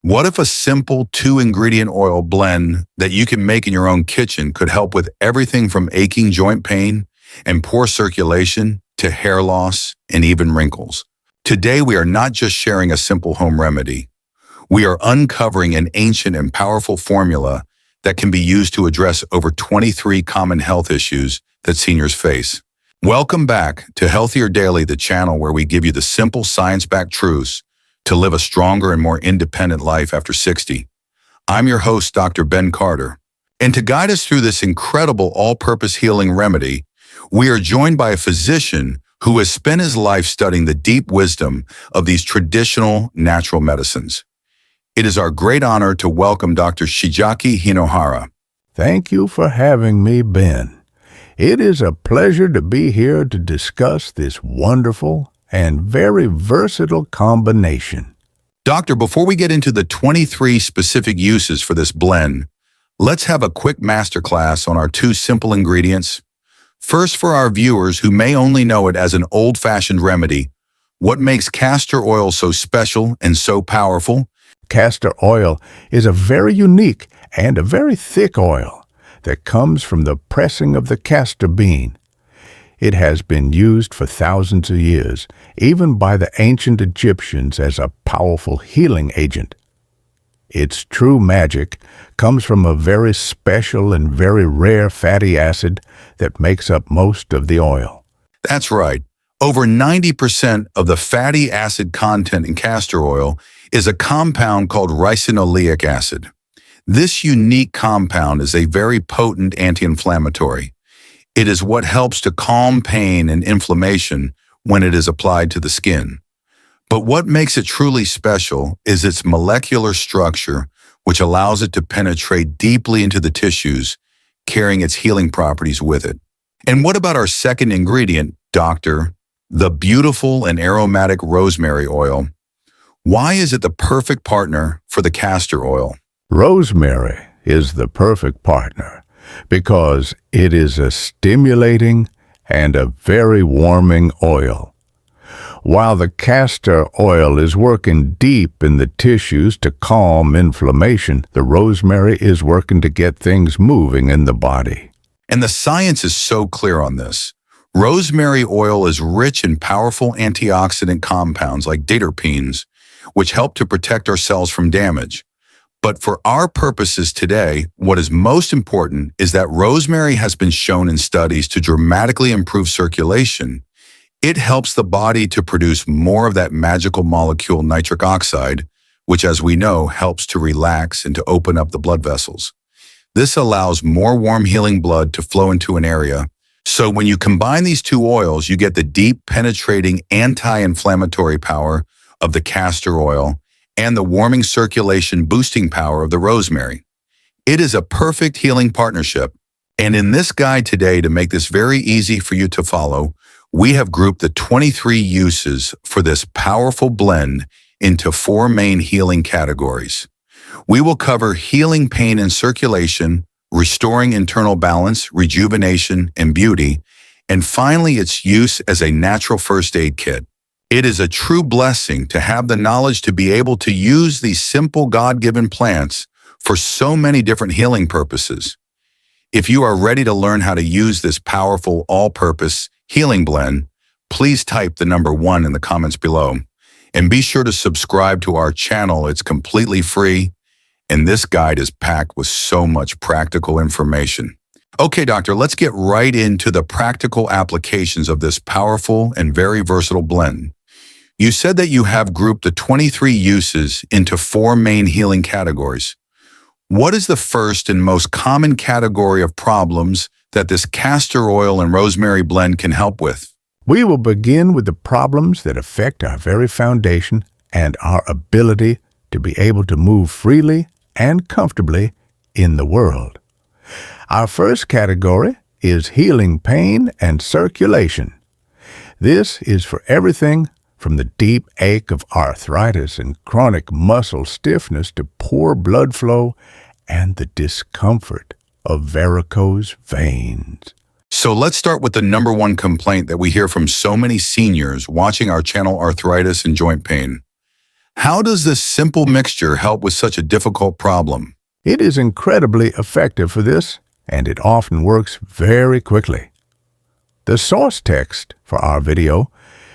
What if a simple two-ingredient oil blend that you can make in your own kitchen could help with everything from aching joint pain and poor circulation to hair loss and even wrinkles? Today, we are not just sharing a simple home remedy. We are uncovering an ancient and powerful formula that can be used to address over 23 common health issues that seniors face. Welcome back to Healthier Daily, the channel where we give you the simple science-backed truths to live a stronger and more independent life after 60. I'm your host, Dr. Ben Carter. And to guide us through this incredible all-purpose healing remedy, we are joined by a physician who has spent his life studying the deep wisdom of these traditional natural medicines. It is our great honor to welcome Dr. Shigeaki Hinohara. Thank you for having me, Ben. It is a pleasure to be here to discuss this wonderful and very versatile combination. Doctor, before we get into the 23 specific uses for this blend, let's have a quick masterclass on our two simple ingredients. First, for our viewers who may only know it as an old-fashioned remedy, what makes castor oil so special and so powerful? Castor oil is a very unique and a very thick oil that comes from the pressing of the castor bean. It has been used for thousands of years, even by the ancient Egyptians, as a powerful healing agent. Its true magic comes from a very special and very rare fatty acid that makes up most of the oil. That's right. Over 90% of the fatty acid content in castor oil is a compound called ricinoleic acid. This unique compound is a very potent anti-inflammatory. It is what helps to calm pain and inflammation when it is applied to the skin. But what makes it truly special is its molecular structure, which allows it to penetrate deeply into the tissues, carrying its healing properties with it. And what about our second ingredient, Doctor? The beautiful and aromatic rosemary oil. Why is it the perfect partner for the castor oil? Rosemary is the perfect partner because it is a stimulating and a very warming oil. While the castor oil is working deep in the tissues to calm inflammation, the rosemary is working to get things moving in the body. And the science is so clear on this. Rosemary oil is rich in powerful antioxidant compounds like diterpenes, which help to protect our cells from damage. But for our purposes today, what is most important is that rosemary has been shown in studies to dramatically improve circulation. It helps the body to produce more of that magical molecule nitric oxide, which, as we know, helps to relax and to open up the blood vessels. This allows more warm healing blood to flow into an area. So when you combine these two oils, you get the deep penetrating anti-inflammatory power of the castor oil and the warming circulation boosting power of the rosemary. It is a perfect healing partnership. And in this guide today, to make this very easy for you to follow, we have grouped the 23 uses for this powerful blend into 4 main healing categories. We will cover healing pain and circulation, restoring internal balance, rejuvenation, and beauty, and finally its use as a natural first aid kit. It is a true blessing to have the knowledge to be able to use these simple God-given plants for so many different healing purposes. If you are ready to learn how to use this powerful all-purpose healing blend, please type the number 1 in the comments below. And be sure to subscribe to our channel. It's completely free, and this guide is packed with so much practical information. Okay, doctor, let's get right into the practical applications of this powerful and very versatile blend. You said that you have grouped the 23 uses into 4 main healing categories. What is the first and most common category of problems that this castor oil and rosemary blend can help with? We will begin with the problems that affect our very foundation and our ability to be able to move freely and comfortably in the world. Our first category is healing pain and circulation. This is for everything from the deep ache of arthritis and chronic muscle stiffness to poor blood flow and the discomfort of varicose veins. So let's start with the number 1 complaint that we hear from so many seniors watching our channel, arthritis and joint pain. How does this simple mixture help with such a difficult problem? It is incredibly effective for this, and it often works very quickly. The source text for our video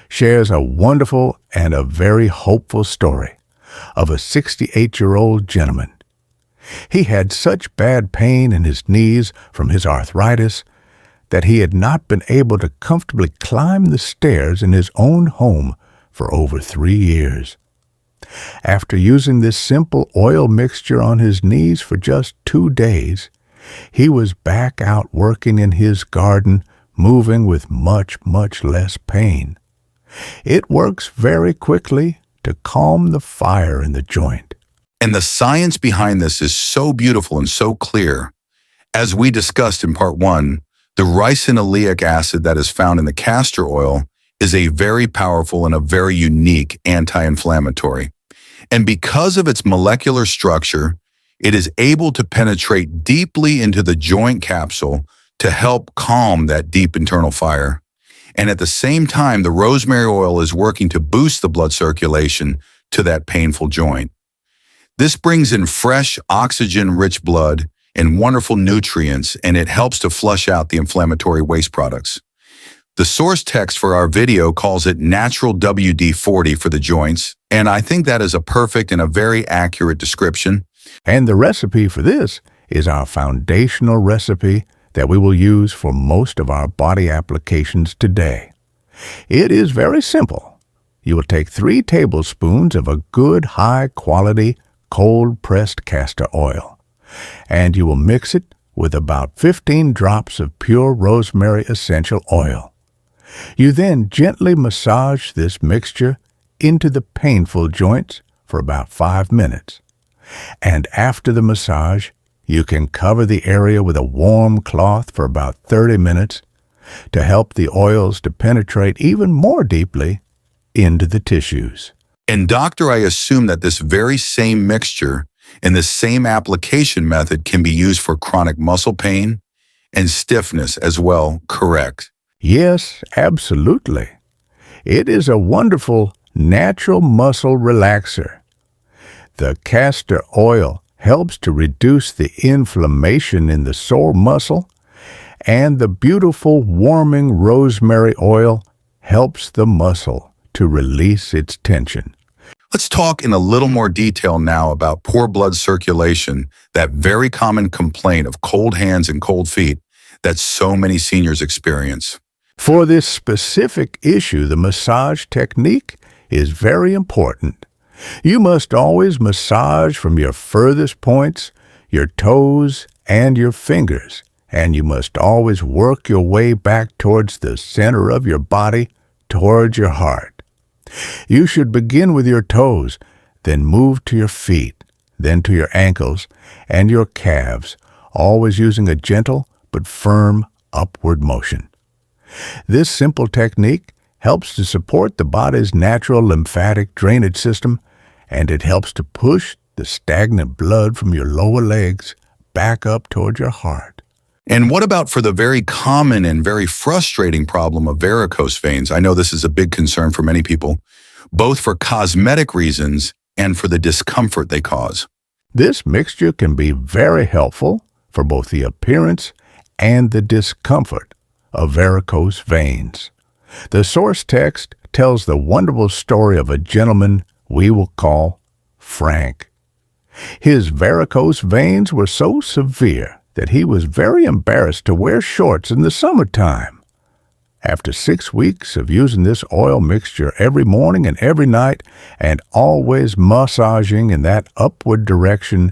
shares a wonderful and a very hopeful story of a 68-year-old gentleman. He had such bad pain in his knees from his arthritis that he had not been able to comfortably climb the stairs in his own home for over 3 years. After using this simple oil mixture on his knees for just 2 days, he was back out working in his garden, moving with much, much less pain. It works very quickly to calm the fire in the joint. And the science behind this is so beautiful and so clear. As we discussed in part 1, the ricinoleic acid that is found in the castor oil is a very powerful and a very unique anti-inflammatory. And because of its molecular structure, it is able to penetrate deeply into the joint capsule to help calm that deep internal fire. And at the same time, the rosemary oil is working to boost the blood circulation to that painful joint. This brings in fresh, oxygen-rich blood and wonderful nutrients, and it helps to flush out the inflammatory waste products. The source text for our video calls it natural WD-40 for the joints, and I think that is a perfect and a very accurate description. And the recipe for this is our foundational recipe that we will use for most of our body applications today. It is very simple. You will take 3 tablespoons of a good, high-quality, cold-pressed castor oil, and you will mix it with about 15 drops of pure rosemary essential oil. You then gently massage this mixture into the painful joints for about 5 minutes. And after the massage, you can cover the area with a warm cloth for about 30 minutes to help the oils to penetrate even more deeply into the tissues. And doctor, I assume that this very same mixture and the same application method can be used for chronic muscle pain and stiffness as well, correct? Yes, absolutely. It is a wonderful natural muscle relaxer. The castor oil helps to reduce the inflammation in the sore muscle, and the beautiful warming rosemary oil helps the muscle to release its tension. Let's talk in a little more detail now about poor blood circulation, that very common complaint of cold hands and cold feet that so many seniors experience. For this specific issue, the massage technique is very important. You must always massage from your furthest points, your toes, and your fingers, and you must always work your way back towards the center of your body, towards your heart. You should begin with your toes, then move to your feet, then to your ankles and your calves, always using a gentle but firm upward motion. This simple technique helps to support the body's natural lymphatic drainage system, and it helps to push the stagnant blood from your lower legs back up toward your heart. And what about for the very common and very frustrating problem of varicose veins? I know this is a big concern for many people, both for cosmetic reasons and for the discomfort they cause. This mixture can be very helpful for both the appearance and the discomfort of varicose veins. The source text tells the wonderful story of a gentleman we will call Frank. His varicose veins were so severe that he was very embarrassed to wear shorts in the summertime. After 6 weeks of using this oil mixture every morning and every night, and always massaging in that upward direction,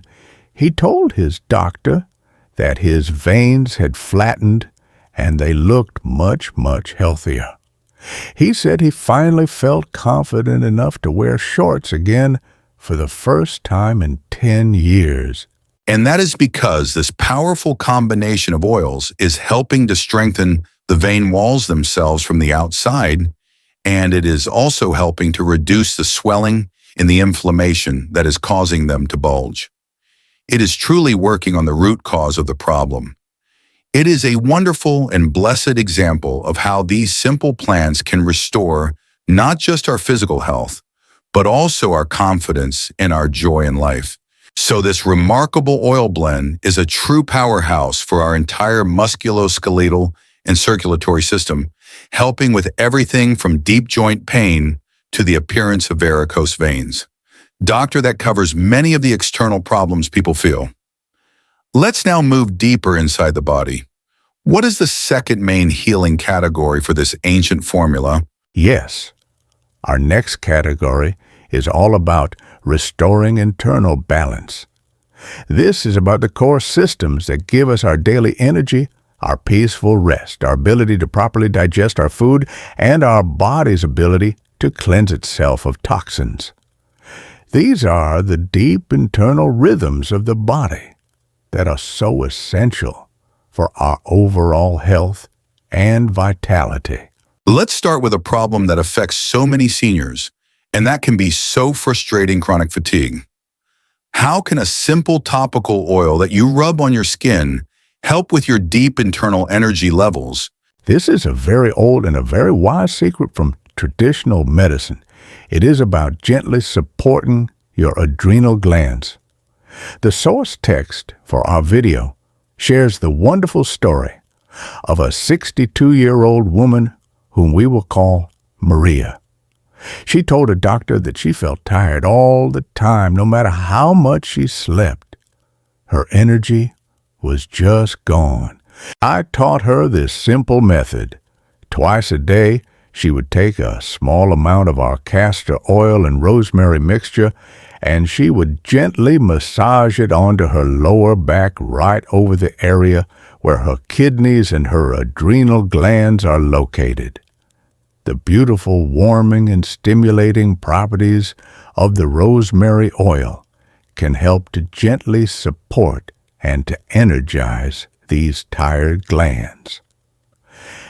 he told his doctor that his veins had flattened and they looked much, much healthier. He said he finally felt confident enough to wear shorts again for the first time in 10 years. And that is because this powerful combination of oils is helping to strengthen the vein walls themselves from the outside, and it is also helping to reduce the swelling and the inflammation that is causing them to bulge. It is truly working on the root cause of the problem. It is a wonderful and blessed example of how these simple plants can restore not just our physical health, but also our confidence and our joy in life. So this remarkable oil blend is a true powerhouse for our entire musculoskeletal and circulatory system, helping with everything from deep joint pain to the appearance of varicose veins. Doctor, that covers many of the external problems people feel. Let's now move deeper inside the body. What is the second main healing category for this ancient formula? Yes, our next category is all about restoring internal balance. This is about the core systems that give us our daily energy, our peaceful rest, our ability to properly digest our food, and our body's ability to cleanse itself of toxins. These are the deep internal rhythms of the body that are so essential for our overall health and vitality. Let's start with a problem that affects so many seniors, and that can be so frustrating: chronic fatigue. How can a simple topical oil that you rub on your skin help with your deep internal energy levels? This is a very old and a very wise secret from traditional medicine. It is about gently supporting your adrenal glands. The source text for our video shares the wonderful story of a 62-year-old woman whom we will call Maria. She told a doctor that she felt tired all the time, no matter how much she slept. Her energy was just gone. I taught her this simple method. Twice a day, she would take a small amount of our castor oil and rosemary mixture, and she would gently massage it onto her lower back, right over the area where her kidneys and her adrenal glands are located. The beautiful warming and stimulating properties of the rosemary oil can help to gently support and to energize these tired glands.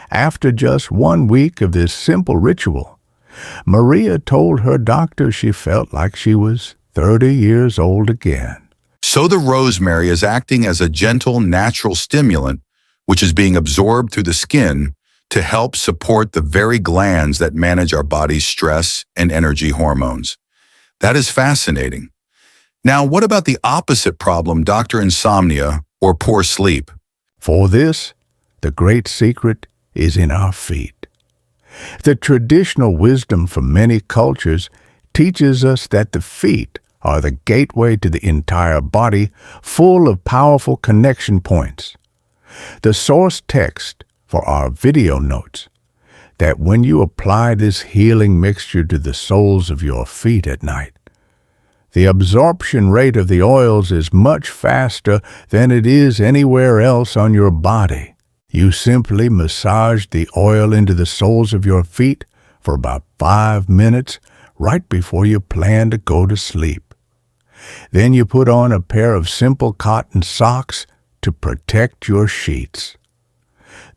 After just 1 week of this simple ritual, Maria told her doctor she felt like she was 30 years old again. So the rosemary is acting as a gentle, natural stimulant, which is being absorbed through the skin to help support the very glands that manage our body's stress and energy hormones. That is fascinating. Now, what about the opposite problem, Dr. Insomnia or poor sleep? For this, the great secret is in our feet. The traditional wisdom from many cultures teaches us that the feet are the gateway to the entire body, full of powerful connection points. The source text for our video notes that when you apply this healing mixture to the soles of your feet at night, the absorption rate of the oils is much faster than it is anywhere else on your body. You simply massage the oil into the soles of your feet for about 5 minutes right before you plan to go to sleep. Then you put on a pair of simple cotton socks to protect your sheets.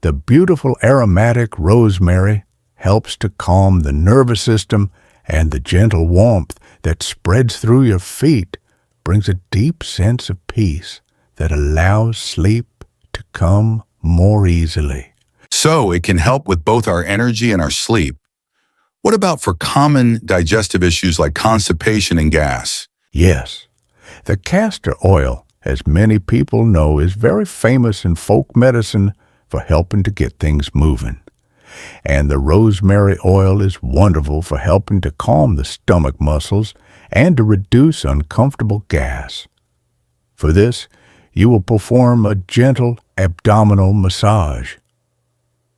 The beautiful aromatic rosemary helps to calm the nervous system, and the gentle warmth that spreads through your feet brings a deep sense of peace that allows sleep to come more easily. So it can help with both our energy and our sleep. What about for common digestive issues like constipation and gas? Yes, the castor oil, as many people know, is very famous in folk medicine for helping to get things moving. And the rosemary oil is wonderful for helping to calm the stomach muscles and to reduce uncomfortable gas. For this, you will perform a gentle abdominal massage.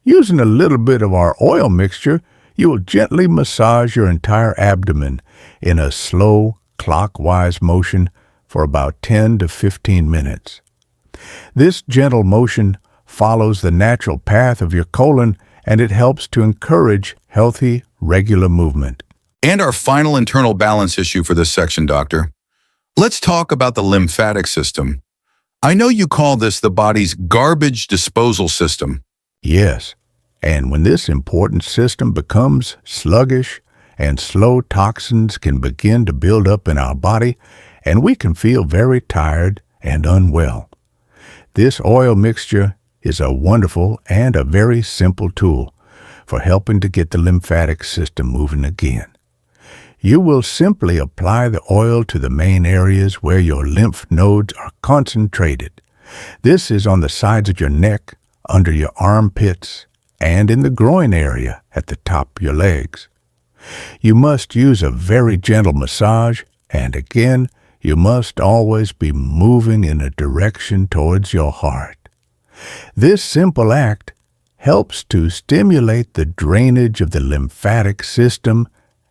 Using a little bit of our oil mixture, you will gently massage your entire abdomen in a slow, clockwise motion for about 10 to 15 minutes. This gentle motion follows the natural path of your colon, and it helps to encourage healthy, regular movement. And our final internal balance issue for this section, Doctor. Let's talk about the lymphatic system. I know you call this the body's garbage disposal system. Yes, and when this important system becomes sluggish and slow, toxins can begin to build up in our body, and we can feel very tired and unwell. This oil mixture is a wonderful and a very simple tool for helping to get the lymphatic system moving again. You will simply apply the oil to the main areas where your lymph nodes are concentrated. This is on the sides of your neck, under your armpits, and in the groin area at the top of your legs. You must use a very gentle massage, and again, you must always be moving in a direction towards your heart. This simple act helps to stimulate the drainage of the lymphatic system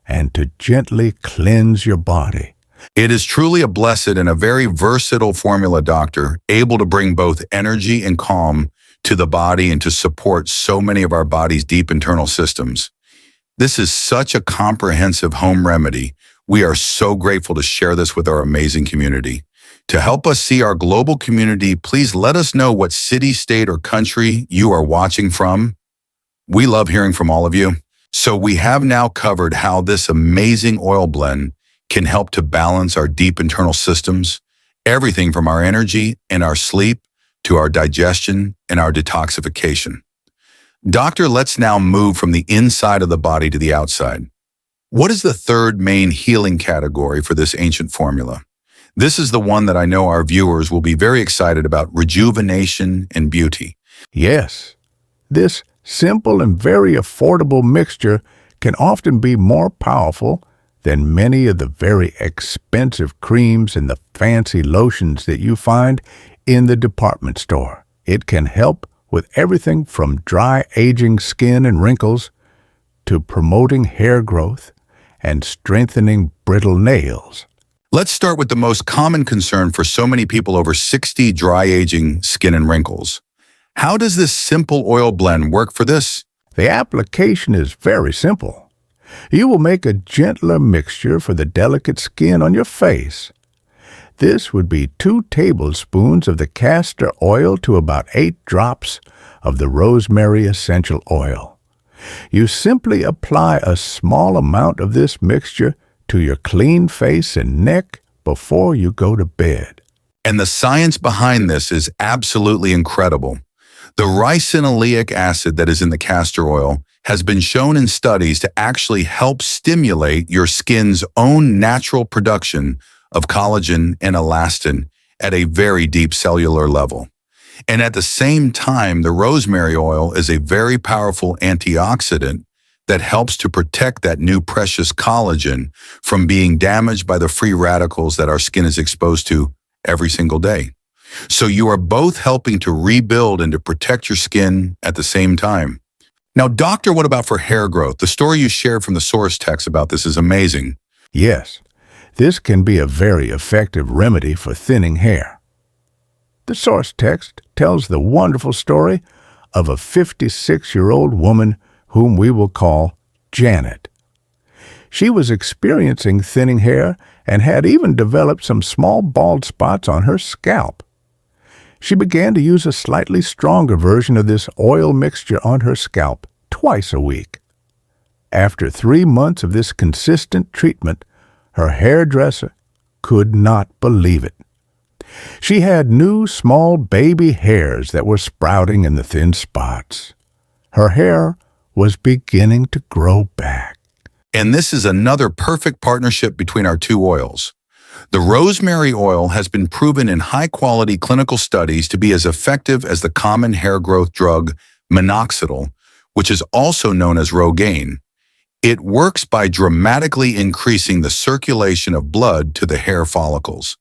and to gently cleanse your body. It is truly a blessed and a very versatile formula, doctor, able to bring both energy and calm to the body and to support so many of our body's deep internal systems. This is such a comprehensive home remedy. We are so grateful to share this with our amazing community. To help us see our global community, please let us know what city, state, or country you are watching from. We love hearing from all of you. So we have now covered how this amazing oil blend can help to balance our deep internal systems, everything from our energy and our sleep to our digestion and our detoxification. Doctor, let's now move from the inside of the body to the outside. What is the third main healing category for this ancient formula? This is the one that I know our viewers will be very excited about: rejuvenation and beauty. Yes, this simple and very affordable mixture can often be more powerful than many of the very expensive creams and the fancy lotions that you find in the department store. It can help with everything from dry, aging skin and wrinkles to promoting hair growth and strengthening brittle nails. Let's start with the most common concern for so many people over 60: dry, aging skin and wrinkles. How does this simple oil blend work for this? The application is very simple. You will make a gentler mixture for the delicate skin on your face. This would be 2 tablespoons of the castor oil to about 8 drops of the rosemary essential oil. You simply apply a small amount of this mixture to your clean face and neck before you go to bed. And the science behind this is absolutely incredible. The ricinoleic acid that is in the castor oil has been shown in studies to actually help stimulate your skin's own natural production of collagen and elastin at a very deep cellular level. And at the same time, the rosemary oil is a very powerful antioxidant that helps to protect that new precious collagen from being damaged by the free radicals that our skin is exposed to every single day. So you are both helping to rebuild and to protect your skin at the same time. Now, doctor, what about for hair growth? The story you shared from the source text about this is amazing. Yes, this can be a very effective remedy for thinning hair. The source text tells the wonderful story of a 56-year-old woman whom we will call Janet. She was experiencing thinning hair and had even developed some small bald spots on her scalp. She began to use a slightly stronger version of this oil mixture on her scalp twice a week. After 3 months of this consistent treatment, her hairdresser could not believe it. She had new small baby hairs that were sprouting in the thin spots. Her hair was beginning to grow back. And this is another perfect partnership between our two oils. The rosemary oil has been proven in high-quality clinical studies to be as effective as the common hair growth drug minoxidil, which is also known as Rogaine. It works by dramatically increasing the circulation of blood to the hair follicles.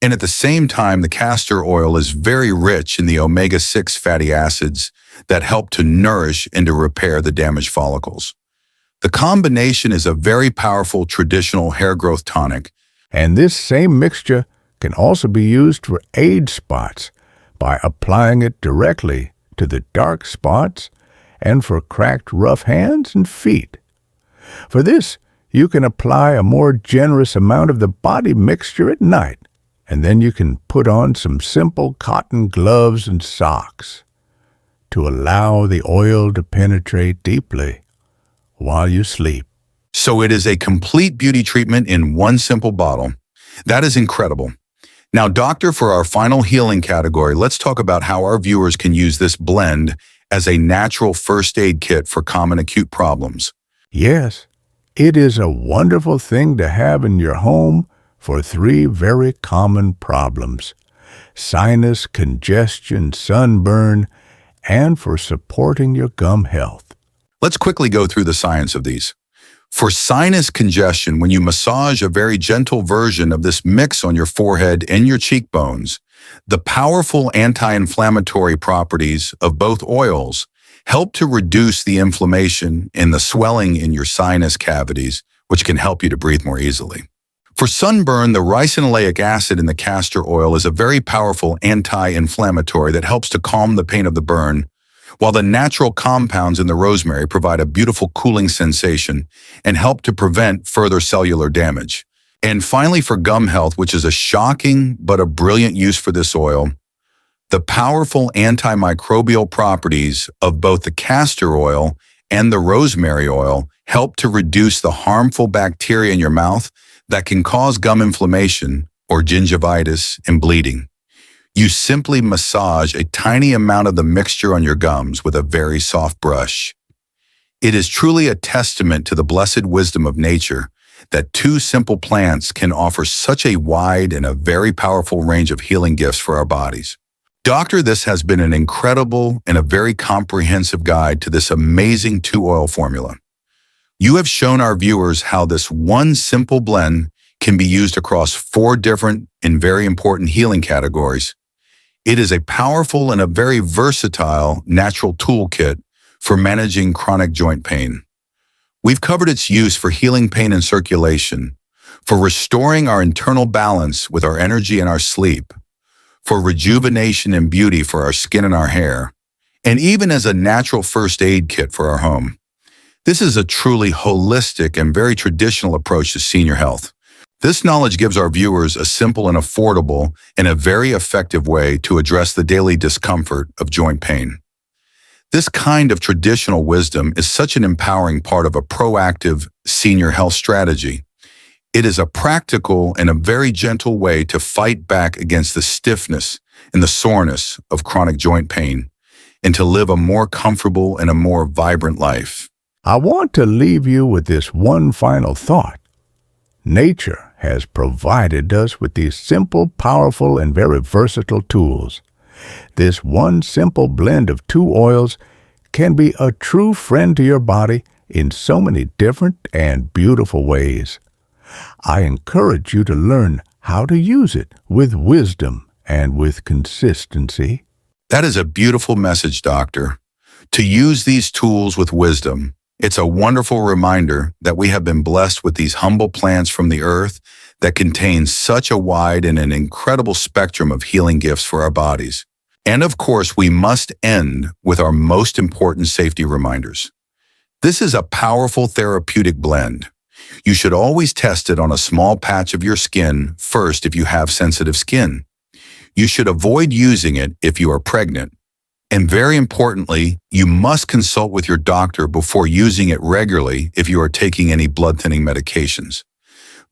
And at the same time, the castor oil is very rich in the omega-6 fatty acids that help to nourish and to repair the damaged follicles. The combination is a very powerful traditional hair growth tonic. And this same mixture can also be used for age spots by applying it directly to the dark spots and for cracked, rough hands and feet. For this, you can apply a more generous amount of the body mixture at night, and then you can put on some simple cotton gloves and socks to allow the oil to penetrate deeply while you sleep. So it is a complete beauty treatment in one simple bottle. That is incredible. Now, doctor, for our final healing category, let's talk about how our viewers can use this blend as a natural first aid kit for common acute problems. Yes, It is a wonderful thing to have in your home for three very common problems: sinus, congestion, sunburn, and for supporting your gum health. Let's quickly go through the science of these. For sinus congestion, when you massage a very gentle version of this mix on your forehead and your cheekbones, the powerful anti-inflammatory properties of both oils help to reduce the inflammation and the swelling in your sinus cavities, which can help you to breathe more easily. For sunburn, the ricinoleic acid in the castor oil is a very powerful anti-inflammatory that helps to calm the pain of the burn, while the natural compounds in the rosemary provide a beautiful cooling sensation and help to prevent further cellular damage. And finally, for gum health, which is a shocking but a brilliant use for this oil, the powerful antimicrobial properties of both the castor oil and the rosemary oil help to reduce the harmful bacteria in your mouth that can cause gum inflammation or gingivitis and bleeding. You simply massage a tiny amount of the mixture on your gums with a very soft brush. It is truly a testament to the blessed wisdom of nature that two simple plants can offer such a wide and a very powerful range of healing gifts for our bodies. Doctor, this has been an incredible and a very comprehensive guide to this amazing two-oil formula. You have shown our viewers how this one simple blend can be used across 4 different and very important healing categories. It is a powerful and a very versatile natural toolkit for managing chronic joint pain. We've covered its use for healing pain and circulation, for restoring our internal balance with our energy and our sleep, for rejuvenation and beauty for our skin and our hair, and even as a natural first aid kit for our home. This is a truly holistic and very traditional approach to senior health. This knowledge gives our viewers a simple and affordable and a very effective way to address the daily discomfort of joint pain. This kind of traditional wisdom is such an empowering part of a proactive senior health strategy. It is a practical and a very gentle way to fight back against the stiffness and the soreness of chronic joint pain and to live a more comfortable and a more vibrant life. I want to leave you with this one final thought. Nature has provided us with these simple, powerful, and very versatile tools. This one simple blend of 2 oils can be a true friend to your body in so many different and beautiful ways. I encourage you to learn how to use it with wisdom and with consistency. That is a beautiful message, Doctor. To use these tools with wisdom. It's a wonderful reminder that we have been blessed with these humble plants from the earth that contain such a wide and an incredible spectrum of healing gifts for our bodies. And of course, we must end with our most important safety reminders. This is a powerful therapeutic blend. You should always test it on a small patch of your skin first if you have sensitive skin. You should avoid using it if you are pregnant. And very importantly, you must consult with your doctor before using it regularly if you are taking any blood-thinning medications.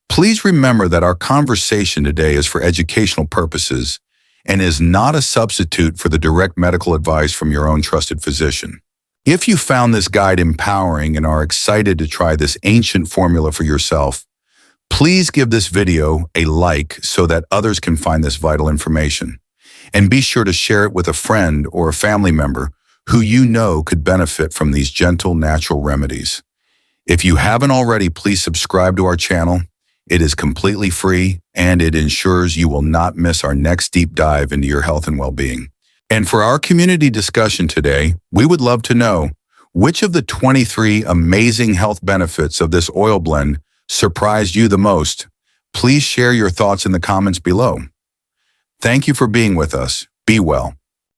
Please remember that our conversation today is for educational purposes and is not a substitute for the direct medical advice from your own trusted physician. If you found this guide empowering and are excited to try this ancient formula for yourself, please give this video a like so that others can find this vital information. And be sure to share it with a friend or a family member who you know could benefit from these gentle, natural remedies. If you haven't already, please subscribe to our channel. It is completely free, and it ensures you will not miss our next deep dive into your health and well-being. And for our community discussion today, we would love to know which of the 23 amazing health benefits of this oil blend surprised you the most. Please share your thoughts in the comments below. Thank you for being with us. Be well.